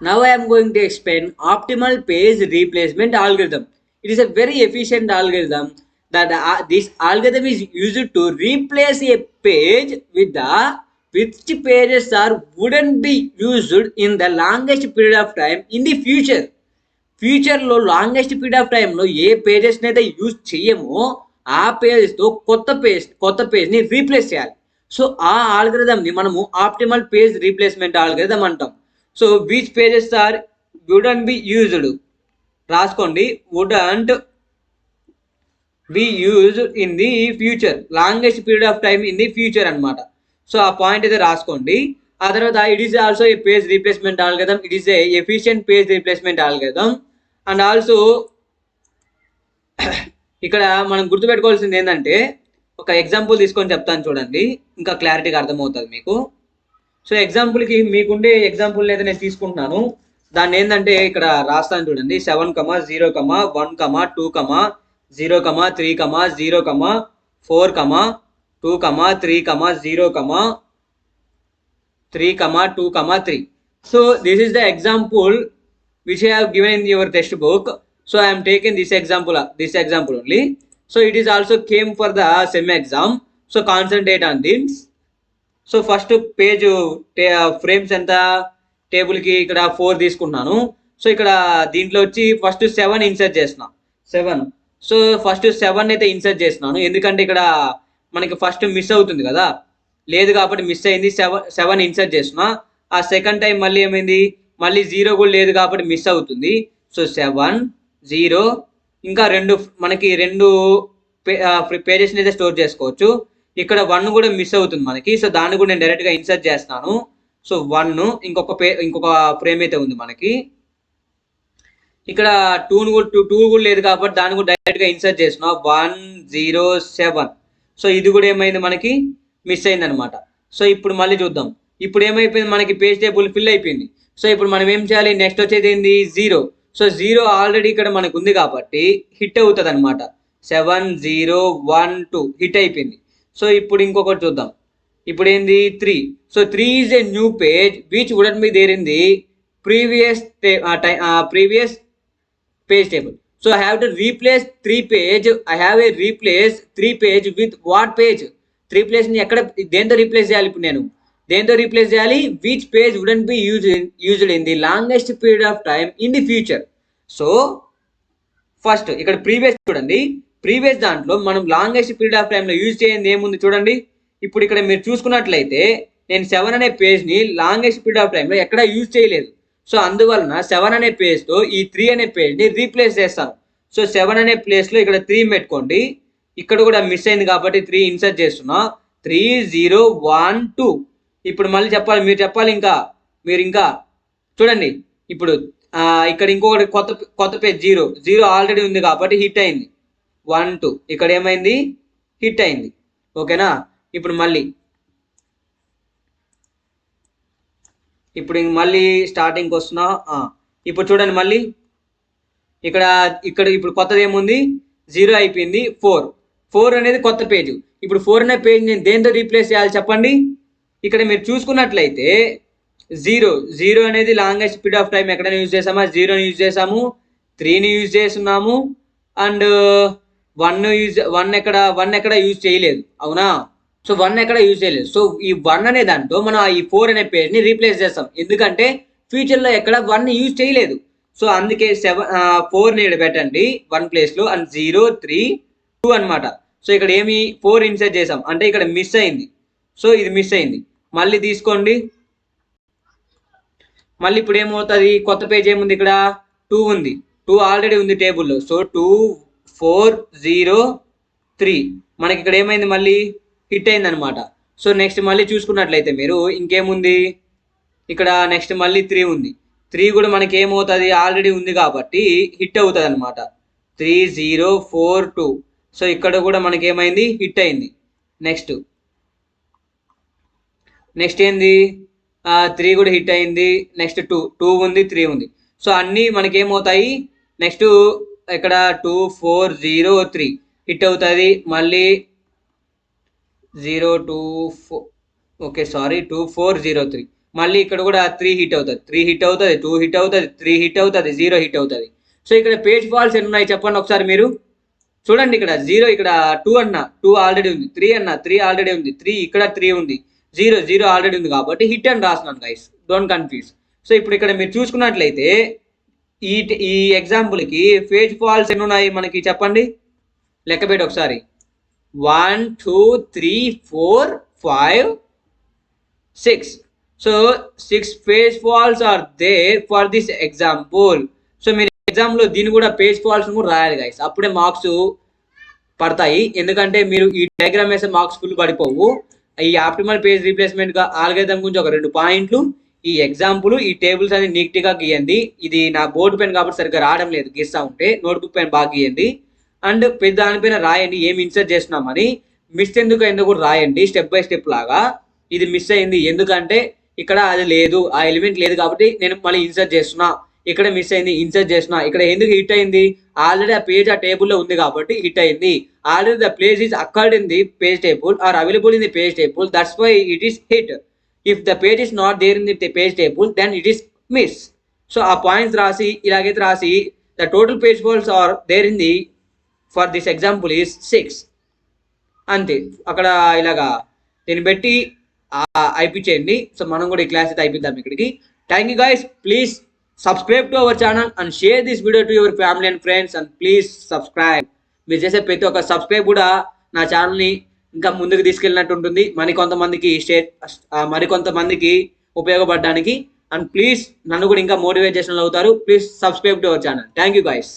Now I am going to explain optimal page replacement algorithm. It is a very efficient algorithm that this algorithm is used to replace a page with the which pages are wouldn't be used in the longest period of time in the future. ఫ్యూచర్లో longest period of టైంలో ఏ పేజెస్ని అయితే use చేయమో ఆ పేజెస్తో కొత్త పేజ్ని replace చేయాలి. So ఆ ఆల్గరిథంని మనము optimal page replacement algorithm అంటాం. So which pages are wouldn't be used, రాసుకోండి, wouldn't be used in the future, longest period of time in the future అనమాట. సో ఆ పాయింట్ అయితే రాసుకోండి. ఆ తర్వాత it is also a page replacement algorithm, it is a efficient page replacement algorithm. And also ఇక్కడ మనం గుర్తుపెట్టుకోవాల్సింది ఏంటంటే, ఒక ఎగ్జాంపుల్ తీసుకొని చెప్తాను చూడండి, ఇంకా క్లారిటీగా అర్థమవుతుంది మీకు. సో ఎగ్జాంపుల్కి మీకుండే ఎగ్జాంపుల్ అయితే నేను తీసుకుంటున్నాను. దాన్ని ఏంటంటే ఇక్కడ రాస్తాను చూడండి, 7, 0, 1, 2, 0, 3, 0, 4, 2, 3, 0, 3, 2, 3. So this is the example which I have given in your textbook. So I am taking this example only. So it is also came for the SEM exam. So concentrate on this. So first page frames ఎంత టేబుల్కి ఇక్కడ 4 తీసుకుంటున్నాను. So ఇక్కడ దీంట్లో వచ్చి first 7 insert చేస్తున్నా, 7. So first 7 అయితే insert చేస్తున్నాను, ఎందుకంటే ఇక్కడ మనకి ఫస్ట్ మిస్ అవుతుంది కదా, లేదు కాబట్టి మిస్ అయింది. 7 ఇన్సర్ట్ చేస్తున్నా. ఆ సెకండ్ టైం మళ్ళీ ఏమైంది, మళ్ళీ 0 కూడా లేదు కాబట్టి మిస్ అవుతుంది. సో 7, 0, ఇంకా మనకి రెండు పేజెస్ని అయితే స్టోర్ చేసుకోవచ్చు. ఇక్కడ 1 కూడా మిస్ అవుతుంది మనకి, సో దాన్ని కూడా నేను డైరెక్ట్గా ఇన్సర్ట్ చేస్తాను. సో 1 ఇంకొక ఫ్రేమ్ అయితే ఉంది మనకి. ఇక్కడ 2 కూడా లేదు కాబట్టి దాన్ని కూడా డైరెక్ట్గా ఇన్సర్ట్ చేస్తున్నా, 1, 0, 7. సో ఇది కూడా ఏమైంది, మనకి మిస్ అయింది అనమాట. సో ఇప్పుడు మళ్ళీ చూద్దాం. ఇప్పుడు ఏమైపోయింది, మనకి పేజ్ టేబుల్ ఫిల్ అయిపోయింది. సో ఇప్పుడు మనం ఏం చేయాలి, నెక్స్ట్ వచ్చేది ఏంది, 0. సో 0 ఆల్రెడీ ఇక్కడ మనకు ఉంది కాబట్టి హిట్ అవుతుంది అనమాట. 7, 0, 1, 2 హిట్ అయిపోయింది. సో ఇప్పుడు ఇంకొకటి చూద్దాం. ఇప్పుడు ఏంది, 3. So 3 is a new page which wouldn't be there in the previous page table. So I have to replace 3 page. I have a replace 3 page with what page, 3 ప్లేస్ని ఎక్కడ దేంతో రీప్లేస్ చేయాలి, ఇప్పుడు నేను దేంతో రీప్లేస్ చేయాలి, which page wouldn't be used in the longest period of time in the future. So first ఇక్కడ previous చూడండి, ప్రీవియస్ దాంట్లో మనం లాంగెస్ట్ పీరియడ్ ఆఫ్ టైంలో యూజ్ చేయండి ఏముంది చూడండి. ఇప్పుడు ఇక్కడ మీరు చూసుకున్నట్లయితే నేను 7 అనే పేజ్ని లాంగెస్ట్ పీరియడ్ ఆఫ్ టైంలో ఎక్కడ యూజ్ చేయలేదు. సో అందువలన 7 అనే పేజ్తో ఈ 3 అనే పేజ్ని రీప్లేస్ చేస్తాను. సో 7 అనే ప్లేస్లో ఇక్కడ 3 పెట్టుకోండి. ఇక్కడ కూడా మిస్ అయింది కాబట్టి 3 ఇన్సర్ట్ చేస్తున్నా, 3, 0, 1, 2. ఇప్పుడు మళ్ళీ చెప్పాలి, మీరు చెప్పాలి, మీరు ఇంకా చూడండి. ఇప్పుడు ఇక్కడ ఇంకొకటి కొత్త పేజ్ 0 ఆల్రెడీ ఉంది కాబట్టి హిట్ అయింది, 1, 2. ఇక్కడ ఏమైంది, హిట్ అయింది. ఓకేనా. ఇప్పుడు మళ్ళీ స్టార్టింగ్కి వస్తున్నా. ఇప్పుడు చూడండి, మళ్ళీ ఇక్కడ ఇప్పుడు కొత్తది ఏముంది, 0 అయిపోయింది, 4 అనేది కొత్త పేజ్. ఇప్పుడు 4 అనే పేజ్ నేను దేంతో రీప్లేస్ చేయాలి చెప్పండి. ఇక్కడ మీరు చూసుకున్నట్లయితే 0 అనేది లాంగెస్ట్ పీరియడ్ ఆఫ్ టైం ఎక్కడైనా యూజ్ చేసామా, 0ని యూజ్ చేసాము, 3ని యూజ్ చేస్తున్నాము, అండ్ 1 ఎక్కడ యూజ్ చేయలేదు, అవునా. సో 1 ఎక్కడ యూజ్ చేయలేదు. సో ఈ 1 అనే దాంట్లో మనం ఈ 4 అనే పేజ్ని రీప్లేస్ చేస్తాం, ఎందుకంటే ఫ్యూచర్లో ఎక్కడ 1ని యూజ్ చేయలేదు. సో అందుకే 4ని ఇక్కడ పెట్టండి 1 ప్లేస్లో, అండ్ 0, 3, 2 అనమాట. సో ఇక్కడ 4 ఇన్సర్ట్ చేసాం, అంటే ఇక్కడ మిస్ అయింది. సో ఇది మిస్ అయింది, మళ్ళీ తీసుకోండి. మళ్ళీ ఇప్పుడు ఏమవుతుంది, కొత్త పేజ్ ఏముంది, ఇక్కడ 2 ఉంది, 2 ఆల్రెడీ ఉంది టేబుల్లో. సో 2, 4, 0, 3 మనకి ఇక్కడ ఏమైంది, మళ్ళీ హిట్ అయింది అనమాట. సో నెక్స్ట్ మళ్ళీ చూసుకున్నట్లయితే మీరు ఇంకేముంది, ఇక్కడ నెక్స్ట్ మళ్ళీ 3 ఉంది. 3 కూడా మనకి ఏమవుతుంది, ఆల్రెడీ ఉంది కాబట్టి హిట్ అవుతుంది అనమాట. 3, 0, 4, 2. సో ఇక్కడ కూడా మనకి ఏమైంది, హిట్ అయింది. నెక్స్ట్ ఏంది, 3 కూడా హిట్ అయింది. నెక్స్ట్ 2 ఉంది, 3 ఉంది. సో అన్నీ మనకి ఏమవుతాయి, నెక్స్ట్ ఇక్కడ 2, 4, 0, 3 హిట్ అవుతుంది. మళ్ళీ 0, 2, 4, 2, 4, 0, 3 మళ్ళీ ఇక్కడ కూడా 3 హిట్ అవుతుంది, 3 హిట్ అవుతుంది, 2 హిట్ అవుతుంది, 3 హిట్ అవుతుంది, 0 హిట్ అవుతుంది. సో ఇక్కడ పేజ్ ఫాల్ట్స్ ఎన్ని ఉన్నాయి చెప్పండి ఒకసారి మీరు. చూడండి ఇక్కడ 0, ఇక్కడ 2 అన్న 2 ఆల్రెడీ ఉంది, 3 అన్న 3 ఆల్రెడీ ఉంది, 3 ఇక్కడ 3 ఉంది, 0 ఆల్రెడీ ఉంది కాబట్టి హిట్ అని రాస్తున్నాను గైస్, డోంట్ కన్ఫ్యూజ్. సో ఇప్పుడు ఇక్కడ మీరు చూసుకున్నట్లయితే ఈ ఎగ్జాంపుల్కి పేజ్ ఫాల్ట్స్ ఎన్ని ఉన్నాయి మనకి చెప్పండి, లెక్క పెట్టి ఒకసారి. 1 2 3 4 5 6. So 6 page faults are they for this example. So మీరు ఎగ్జామ్లో దీన్ని కూడా పేజ్ ఫాల్ట్స్ కూడా రాయాలి గైస్, అప్పుడే మార్క్స్ పడతాయి. ఎందుకంటే మీరు ఈ డయాగ్రామ్ వేసే మార్క్స్ ఫుల్ పడిపోవు. ఈ ఆప్టిమల్ పేజ్ రీప్లేస్మెంట్ గా ఆల్గరిథం గురించి ఒక 2 పాయింట్లు, ఈ ఎగ్జాంపుల్, ఈ టేబుల్స్ అనేది నీట్గా గీయండి. ఇది నా బోర్డు పెన్ కాబట్టి సరిగ్గా రావడం లేదు, గీస్తా ఉంటే నోట్బుక్ పెన్ బాగా గీయండి. అండ్ పెద్ద దానిపైన రాయండి ఏమి ఇన్సర్ట్ చేస్తున్నామని. మిస్ ఎందుకు అయిందో కూడా రాయండి స్టెప్ బై స్టెప్ లాగా. ఇది మిస్ అయింది ఎందుకంటే ఇక్కడ అది లేదు, ఆ ఎలిమెంట్ లేదు కాబట్టి నేను మళ్ళీ ఇన్సర్ట్ చేస్తున్నా. ఇక్కడ మిస్ అయింది, ఇన్సర్ట్ చేస్తున్నా. ఇక్కడ ఎందుకు హిట్ అయింది, ఆల్రెడీ ఆ పేజ్ ఆ టేబుల్లో ఉంది కాబట్టి హిట్ అయింది. Already the place is occurred in the page table are available in the page table, that's why it is hit. If the page is not there in the page table then it is miss. So ఆ points రాసి ఇలాగైతే రాసి the total page faults are there in the for this example is 6 అంతే. అక్కడ ఇలాగా దీన్ని పెట్టి అయిపించేయండి. So మనం కూడా ఈ క్లాస్ అయితే అయిపోద్దాం ఇక్కడికి. Thank you guys, please subscribe to our channel and share this video to your family and friends and please subscribe. మీరు చేసే ప్రతి ఒక్క సబ్స్క్రైబ్ కూడా నా ఛానల్ని ఇంకా ముందుకు తీసుకెళ్ళినట్టు ఉంటుంది, మరికొంతమందికి ఉపయోగపడడానికి. అండ్ ప్లీజ్ నన్ను కూడా ఇంకా మోటివేట్ చేసిన అవుతారు. Please subscribe to our channel. Thank you guys.